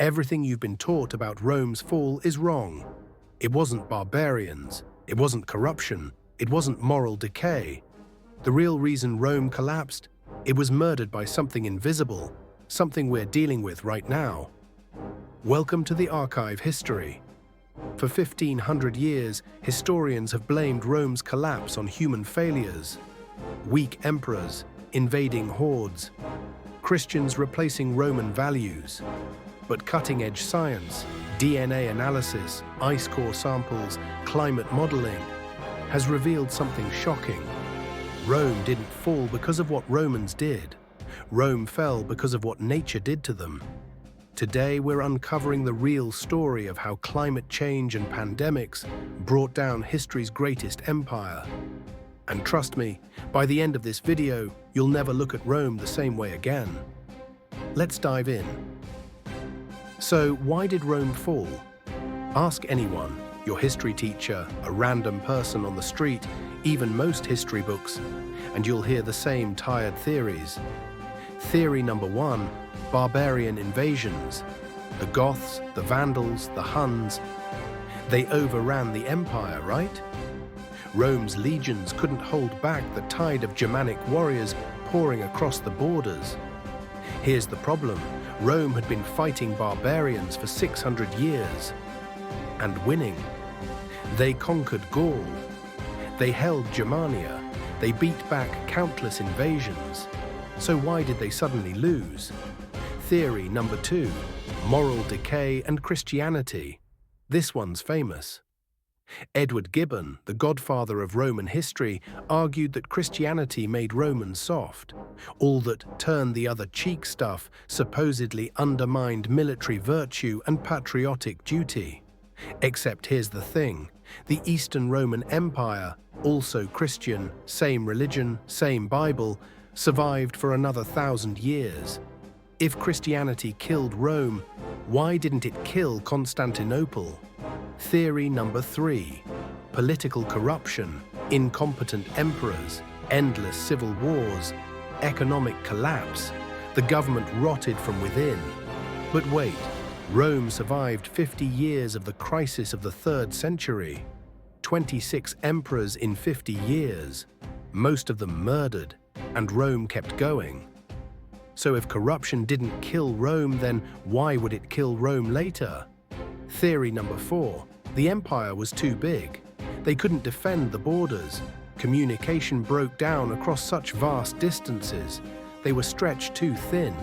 Everything you've been taught about Rome's fall is wrong. It wasn't barbarians, it wasn't corruption, it wasn't moral decay. The real reason Rome collapsed, it was murdered by something invisible, something we're dealing with right now. Welcome to the Archive History. For 1500 years, historians have blamed Rome's collapse on human failures. Weak emperors, invading hordes, Christians replacing Roman values. But cutting-edge science, DNA analysis, ice core samples, climate modeling, has revealed something shocking. Rome didn't fall because of what Romans did. Rome fell because of what nature did to them. Today, we're uncovering the real story of how climate change and pandemics brought down history's greatest empire. And trust me, by the end of this video, you'll never look at Rome the same way again. Let's dive in. So, why did Rome fall? Ask anyone, your history teacher, a random person on the street, even most history books, and you'll hear the same tired theories. Theory number 1, barbarian invasions. The Goths, the Vandals, the Huns, they overran the empire, right? Rome's legions couldn't hold back the tide of Germanic warriors pouring across the borders. Here's the problem. Rome had been fighting barbarians for 600 years, and winning. They conquered Gaul. They held Germania. They beat back countless invasions. So why did they suddenly lose? Theory number 2, moral decay and Christianity. This one's famous. Edward Gibbon, the godfather of Roman history, argued that Christianity made Romans soft. All that turn the other cheek stuff supposedly undermined military virtue and patriotic duty. Except here's the thing, the Eastern Roman Empire, also Christian, same religion, same Bible, survived for another 1,000 years. If Christianity killed Rome, why didn't it kill Constantinople? Theory number 3, political corruption, incompetent emperors, endless civil wars, economic collapse. The government rotted from within. But wait, Rome survived 50 years of the crisis of the 3rd century. 26 emperors in 50 years, most of them murdered, and Rome kept going. So if corruption didn't kill Rome, then why would it kill Rome later? Theory number 4, the empire was too big. They couldn't defend the borders. Communication broke down across such vast distances. They were stretched too thin.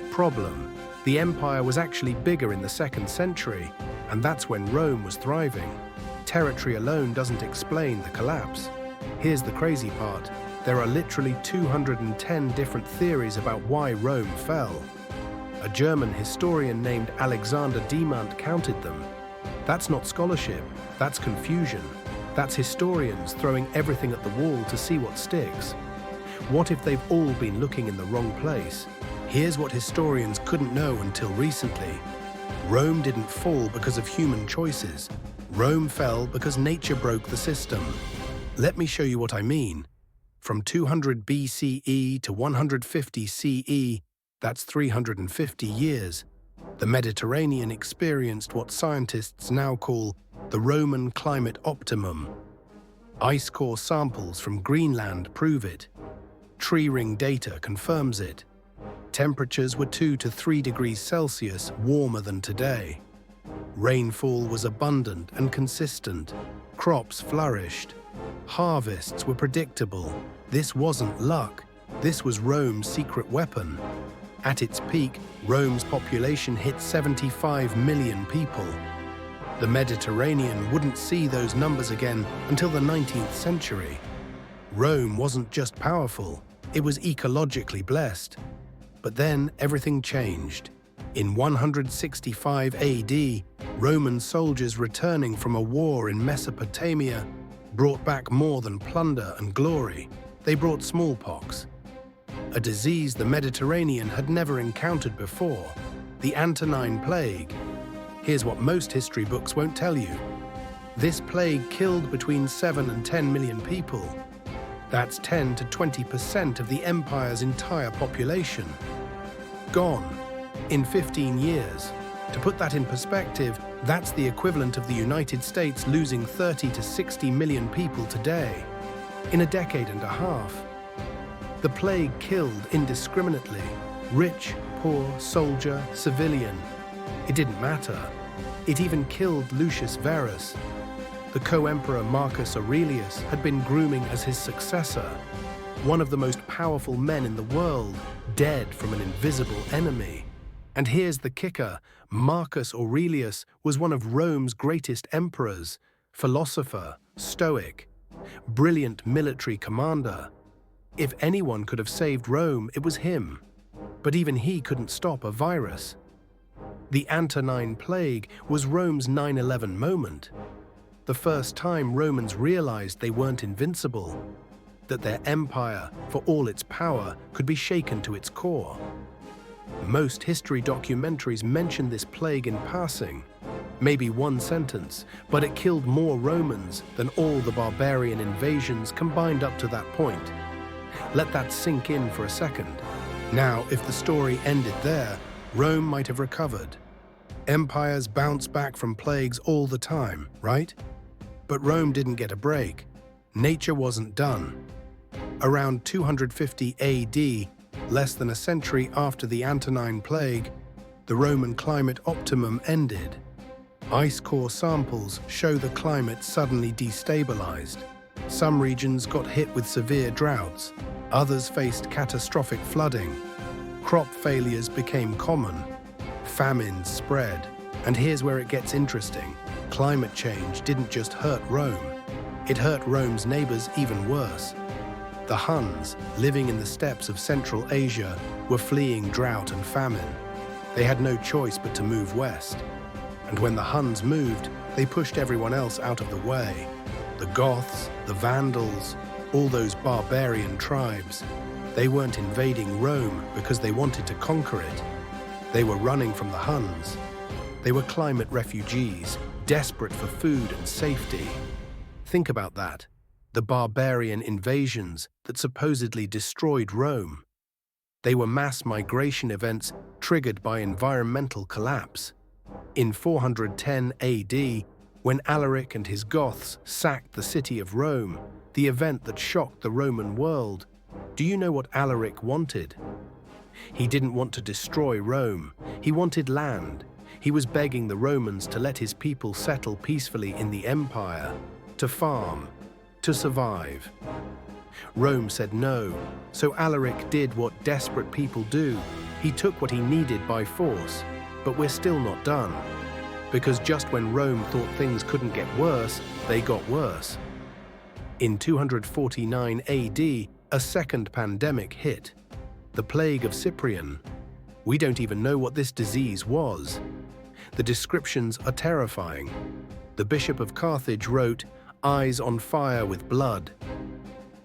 Problem, the empire was actually bigger in the 2nd century, and that's when Rome was thriving. Territory alone doesn't explain the collapse. Here's the crazy part. There are literally 210 different theories about why Rome fell. A German historian named Alexander Diemant counted them. That's not scholarship, that's confusion. That's historians throwing everything at the wall to see what sticks. What if they've all been looking in the wrong place? Here's what historians couldn't know until recently. Rome didn't fall because of human choices. Rome fell because nature broke the system. Let me show you what I mean. From 200 BCE to 150 CE, that's 350 years, the Mediterranean experienced what scientists now call the Roman climate optimum. Ice core samples from Greenland prove it. Tree ring data confirms it. Temperatures were 2 to 3 degrees Celsius warmer than today. Rainfall was abundant and consistent. Crops flourished. Harvests were predictable. This wasn't luck. This was Rome's secret weapon. At its peak, Rome's population hit 75 million people. The Mediterranean wouldn't see those numbers again until the 19th century. Rome wasn't just powerful, it was ecologically blessed. But then everything changed. In 165 AD, Roman soldiers returning from a war in Mesopotamia brought back more than plunder and glory. They brought smallpox, a disease the Mediterranean had never encountered before, the Antonine Plague. Here's what most history books won't tell you. This plague killed between 7 and 10 million people. That's 10 to 20% of the empire's entire population. Gone. in 15 years. To put that in perspective, that's the equivalent of the United States losing 30 to 60 million people today, in a decade and a half. The plague killed indiscriminately, rich, poor, soldier, civilian. It didn't matter. It even killed Lucius Verus. The co-emperor Marcus Aurelius had been grooming as his successor, one of the most powerful men in the world, dead from an invisible enemy. And here's the kicker: Marcus Aurelius was one of Rome's greatest emperors, philosopher, stoic, brilliant military commander. If anyone could have saved Rome, it was him. But even he couldn't stop a virus. The Antonine Plague was Rome's 9/11 moment. The first time Romans realized they weren't invincible, that their empire, for all its power, could be shaken to its core. Most history documentaries mention this plague in passing, maybe one sentence, but it killed more Romans than all the barbarian invasions combined up to that point. Let that sink in for a second. Now, if the story ended there, Rome might have recovered. Empires bounce back from plagues all the time, right? But Rome didn't get a break. Nature wasn't done. Around 250 AD, less than a century after the Antonine Plague, the Roman climate optimum ended. Ice core samples show the climate suddenly destabilized. Some regions got hit with severe droughts, others faced catastrophic flooding. Crop failures became common. Famines spread. And here's where it gets interesting. Climate change didn't just hurt Rome. It hurt Rome's neighbors even worse. The Huns, living in the steppes of Central Asia, were fleeing drought and famine. They had no choice but to move west. And when the Huns moved, they pushed everyone else out of the way. The Goths, the Vandals, all those barbarian tribes. They weren't invading Rome because they wanted to conquer it. They were running from the Huns. They were climate refugees, desperate for food and safety. Think about that. The barbarian invasions that supposedly destroyed Rome. They were mass migration events triggered by environmental collapse. In 410 AD, when Alaric and his Goths sacked the city of Rome, the event that shocked the Roman world, do you know what Alaric wanted? He didn't want to destroy Rome. He wanted land. He was begging the Romans to let his people settle peacefully in the empire, to farm, to survive. Rome said no, so Alaric did what desperate people do. He took what he needed by force. But we're still not done. Because just when Rome thought things couldn't get worse, they got worse. In 249 AD, a second pandemic hit. The plague of Cyprian. We don't even know what this disease was. The descriptions are terrifying. The Bishop of Carthage wrote, "Eyes on fire with blood.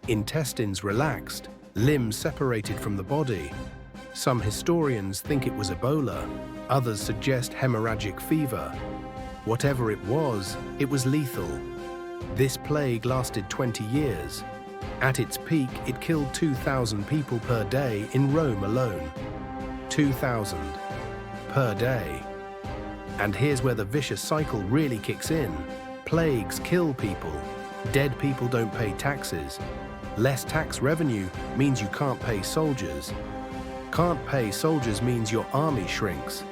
Intestines relaxed, limbs separated from the body." Some historians think it was Ebola. Others suggest hemorrhagic fever. Whatever it was lethal. This plague lasted 20 years. At its peak, it killed 2,000 people per day in Rome alone. 2,000 per day. And here's where the vicious cycle really kicks in. Plagues kill people. Dead people don't pay taxes. Less tax revenue means you can't pay soldiers. Can't pay soldiers means your army shrinks.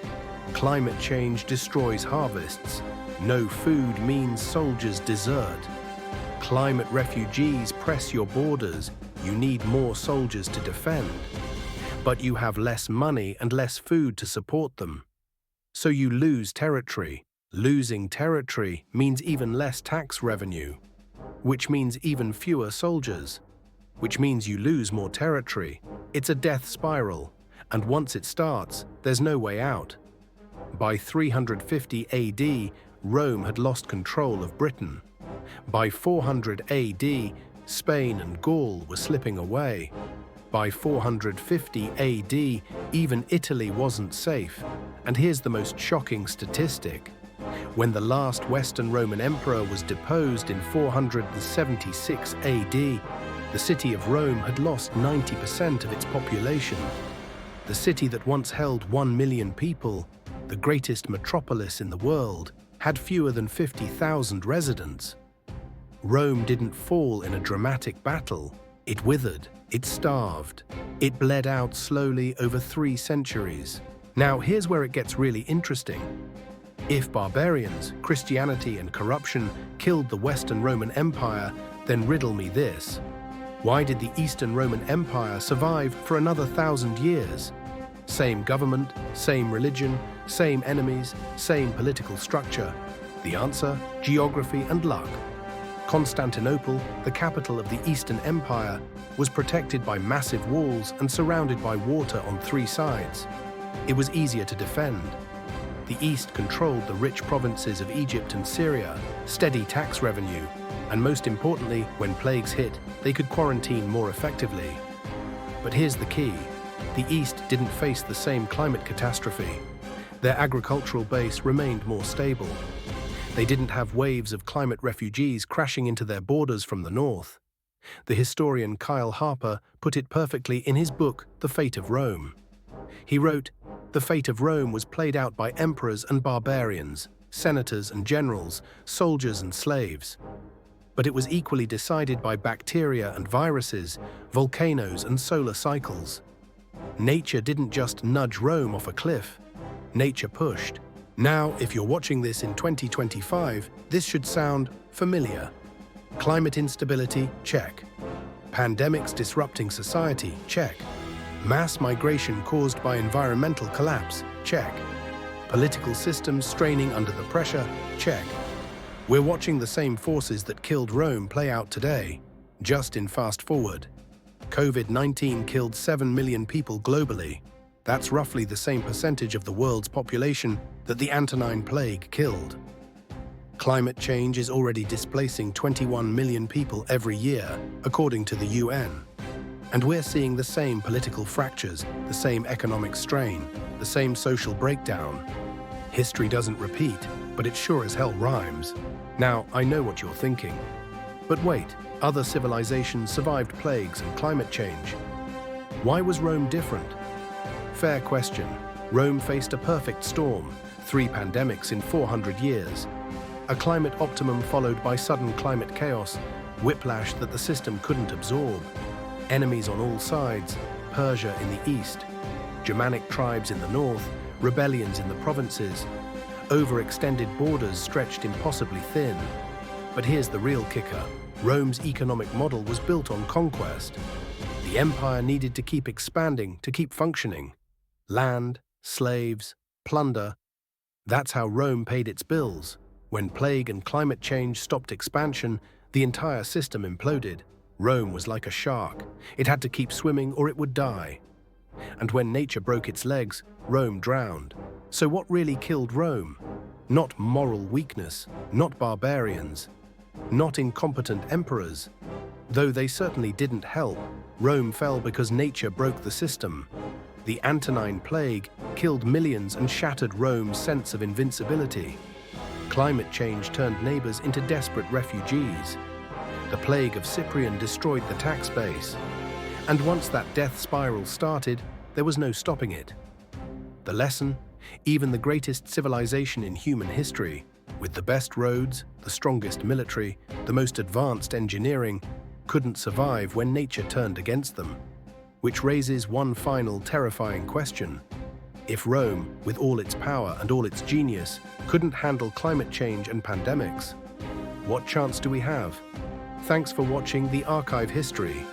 Climate change destroys harvests. No food means soldiers desert. Climate refugees press your borders. You need more soldiers to defend. But you have less money and less food to support them. So you lose territory. Losing territory means even less tax revenue, which means even fewer soldiers, which means you lose more territory. It's a death spiral, and once it starts, there's no way out. By 350 AD, Rome had lost control of Britain. By 400 AD, Spain and Gaul were slipping away. By 450 AD, even Italy wasn't safe. And here's the most shocking statistic. When the last Western Roman emperor was deposed in 476 AD, the city of Rome had lost 90% of its population. The city that once held 1 million people, the greatest metropolis in the world, had fewer than 50,000 residents. Rome didn't fall in a dramatic battle. It withered, it starved, it bled out slowly over 3 centuries. Now, here's where it gets really interesting. If barbarians, Christianity, and corruption killed the Western Roman Empire, then riddle me this. Why did the Eastern Roman Empire survive for another 1,000 years? Same government, same religion, same enemies, same political structure. The answer? Geography and luck. Constantinople, the capital of the Eastern Empire, was protected by massive walls and surrounded by water on 3 sides. It was easier to defend. The East controlled the rich provinces of Egypt and Syria, steady tax revenue, and most importantly, when plagues hit, they could quarantine more effectively. But here's the key. The East didn't face the same climate catastrophe. Their agricultural base remained more stable. They didn't have waves of climate refugees crashing into their borders from the north. The historian Kyle Harper put it perfectly in his book, The Fate of Rome. He wrote, "The fate of Rome was played out by emperors and barbarians, senators and generals, soldiers and slaves. But it was equally decided by bacteria and viruses, volcanoes and solar cycles. Nature didn't just nudge Rome off a cliff. Nature pushed. Now, if you're watching this in 2025, this should sound familiar. Climate instability, check. Pandemics disrupting society, check. Mass migration caused by environmental collapse, check. Political systems straining under the pressure, check. We're watching the same forces that killed Rome play out today, just in fast forward. COVID-19 killed 7 million people globally. That's roughly the same percentage of the world's population that the Antonine Plague killed. Climate change is already displacing 21 million people every year, according to the UN. And we're seeing the same political fractures, the same economic strain, the same social breakdown. History doesn't repeat, but it sure as hell rhymes. Now, I know what you're thinking. But wait, other civilizations survived plagues and climate change. Why was Rome different? Fair question. Rome faced a perfect storm, 3 pandemics in 400 years. A climate optimum followed by sudden climate chaos, whiplash that the system couldn't absorb. Enemies on all sides, Persia in the east, Germanic tribes in the north, rebellions in the provinces, overextended borders stretched impossibly thin. But here's the real kicker. Rome's economic model was built on conquest. The empire needed to keep expanding, to keep functioning. Land, slaves, plunder. That's how Rome paid its bills. When plague and climate change stopped expansion, the entire system imploded. Rome was like a shark. It had to keep swimming or it would die. And when nature broke its legs, Rome drowned. So what really killed Rome? Not moral weakness, not barbarians, not incompetent emperors. Though they certainly didn't help, Rome fell because nature broke the system. The Antonine Plague killed millions and shattered Rome's sense of invincibility. Climate change turned neighbors into desperate refugees. The plague of Cyprian destroyed the tax base. And once that death spiral started, there was no stopping it. The lesson? Even the greatest civilization in human history, with the best roads, the strongest military, the most advanced engineering, couldn't survive when nature turned against them. Which raises one final terrifying question. If Rome, with all its power and all its genius, couldn't handle climate change and pandemics, what chance do we have? Thanks for watching The Archive History.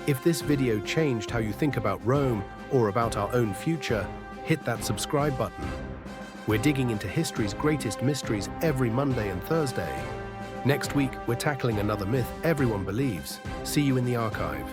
If this video changed how you think about Rome or about our own future, hit that subscribe button. We're digging into history's greatest mysteries every Monday and Thursday. Next week, we're tackling another myth everyone believes. See you in the archive.